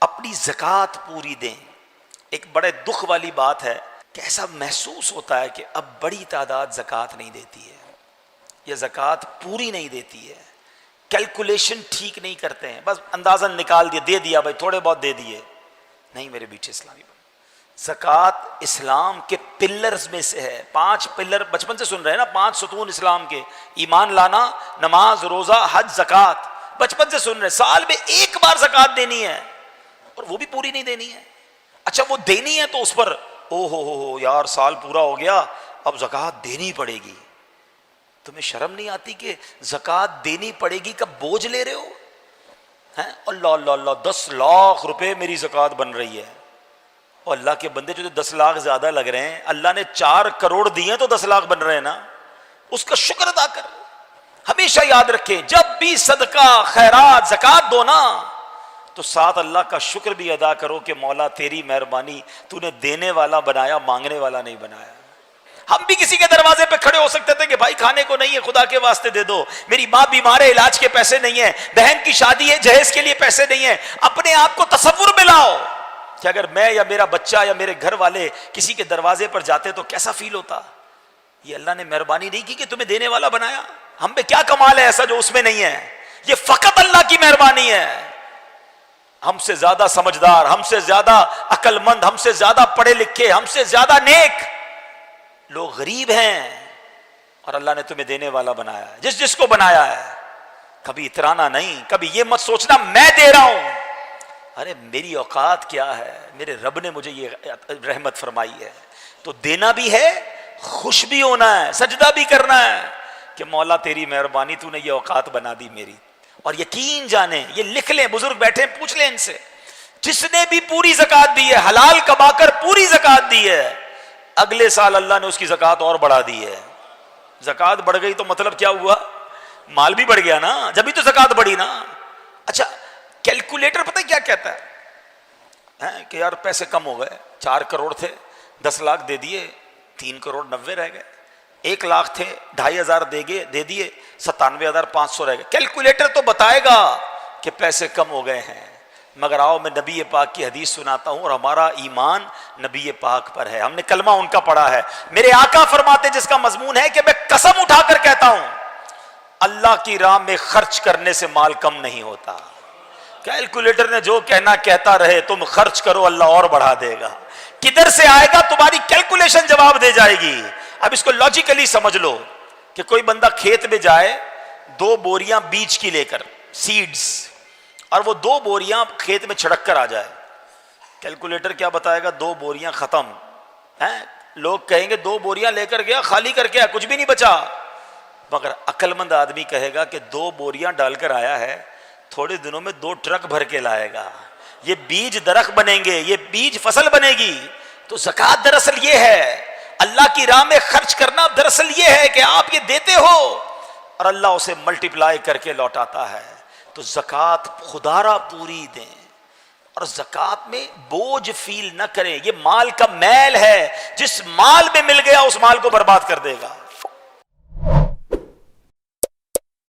اپنی زکوٰۃ پوری دیں. ایک بڑے دکھ والی بات ہے کہ ایسا محسوس ہوتا ہے کہ اب بڑی تعداد زکوٰۃ نہیں دیتی ہے یا زکوٰۃ پوری نہیں دیتی ہے, کیلکولیشن ٹھیک نہیں کرتے ہیں, بس اندازن نکال دیا, دے دیا بھائی, تھوڑے بہت دے دیے. نہیں میرے بیٹے اسلامی بھائی, زکوٰۃ اسلام کے پلرز میں سے ہے. 5 پلر بچپن سے سن رہے ہیں نا, 5 ستون اسلام کے, ایمان لانا, نماز, روزہ, حج, زکوٰۃ, بچپن سے سن رہے. سال میں ایک بار زکوٰۃ دینی ہے اور وہ بھی پوری نہیں دینی ہے. اچھا وہ دینی ہے تو اس پر او ہو یار سال پورا ہو گیا اب زکوٰۃ دینی پڑے گی. تمہیں شرم نہیں آتی کہ زکوٰۃ دینی پڑے گی کا بوجھ لے رہے ہو؟ اللہ اللہ اللہ, 10 لاکھ روپے میری زکوٰۃ بن رہی ہے. اور اللہ کے بندے جو 10 لاکھ زیادہ لگ رہے ہیں, اللہ نے 4 کروڑ دیے تو 10 لاکھ بن رہے ہیں نا, اس کا شکر ادا کر. ہمیشہ یاد رکھیں جب بھی صدقہ خیرات زکوٰۃ دو نا تو ساتھ اللہ کا شکر بھی ادا کرو کہ مولا تیری مہربانی, تو نے دینے والا بنایا, مانگنے والا نہیں بنایا. ہم بھی کسی کے دروازے پہ کھڑے ہو سکتے تھے کہ بھائی کھانے کو نہیں ہے, خدا کے واسطے دے دو, میری ماں بیمار ہے, علاج کے پیسے نہیں ہیں, بہن کی شادی ہے, جہیز کے لیے پیسے نہیں ہیں. اپنے آپ کو تصور میں لاؤ کہ اگر میں یا میرا بچہ یا میرے گھر والے کسی کے دروازے پر جاتے تو کیسا فیل ہوتا. یہ اللہ نے مہربانی نہیں کی کہ تمہیں دینے والا بنایا. ہم پہ کیا کمال ہے ایسا جو اس میں نہیں ہے؟ یہ فقط اللہ کی مہربانی ہے. ہم سے زیادہ سمجھدار, ہم سے زیادہ عقل مند, ہم سے زیادہ پڑھے لکھے, ہم سے زیادہ نیک لوگ غریب ہیں اور اللہ نے تمہیں دینے والا بنایا ہے. جس کو بنایا ہے کبھی اترانا نہیں, کبھی یہ مت سوچنا میں دے رہا ہوں, ارے میری اوقات کیا ہے, میرے رب نے مجھے یہ رحمت فرمائی ہے تو دینا بھی ہے, خوش بھی ہونا ہے, سجدہ بھی کرنا ہے کہ مولا تیری مہربانی, تو نے یہ اوقات بنا دی میری. اور یقین جانیں, یہ لکھ لیں, بزرگ بیٹھے پوچھ لیں ان سے, جس نے بھی پوری زکوٰۃ دی ہے, حلال کما کر پوری زکوٰۃ دی ہے, اگلے سال اللہ نے اس کی زکوٰۃ اور بڑھا دی ہے. زکوٰۃ بڑھ گئی تو مطلب کیا ہوا؟ مال بھی بڑھ گیا نا, جبھی تو زکوٰۃ بڑھی نا. اچھا کیلکولیٹر پتہ کیا کہتا ہے کہ یار پیسے کم ہو گئے, 4 کروڑ تھے, 10 لاکھ دے دیے, 3 کروڑ 90 رہ گئے, 1 لاکھ تھے, 2,500 دے دیے, 97,500 رہ گئے. کیلکولیٹر تو بتائے گا کہ پیسے کم ہو گئے ہیں, مگر آؤ میں نبی پاک کی حدیث سناتا ہوں, اور ہمارا ایمان نبی پاک پر ہے, ہم نے کلمہ ان کا پڑھا ہے. میرے آقا فرماتے جس کا مضمون ہے کہ میں قسم اٹھا کر کہتا ہوں اللہ کی راہ میں خرچ کرنے سے مال کم نہیں ہوتا. کیلکولیٹر نے جو کہنا کہتا رہے, تم خرچ کرو اللہ اور بڑھا دے گا. کدھر سے آئے گا تمہاری کیلکولیشن جواب دے جائے گی. اب اس کو لاجیکلی سمجھ لو کہ کوئی بندہ کھیت میں جائے 2 بوریاں بیج کی لے کر, سیڈز, اور وہ 2 بوریاں کھیت میں چھڑک کر آ جائے, کیلکولیٹر کیا بتائے گا؟ 2 بوریاں ختم ہیں. لوگ کہیں گے 2 بوریاں لے کر گیا, خالی کر کے کچھ بھی نہیں بچا. مگر عقل مند آدمی کہے گا کہ 2 بوریاں ڈال کر آیا ہے, تھوڑے دنوں میں 2 ٹرک بھر کے لائے گا. یہ بیج درخت بنیں گے, یہ بیج فصل بنے گی. تو زکوٰۃ دراصل یہ ہے, اللہ کی راہ میں خرچ کرنا دراصل یہ ہے کہ آپ یہ دیتے ہو اور اللہ اسے ملٹیپلائی کر کے لوٹاتا ہے. تو زکوٰۃ خدا را پوری دیں, اور زکوٰۃ میں بوجھ فیل نہ کریں. یہ مال کا میل ہے, جس مال میں مل گیا اس مال کو برباد کر دے گا.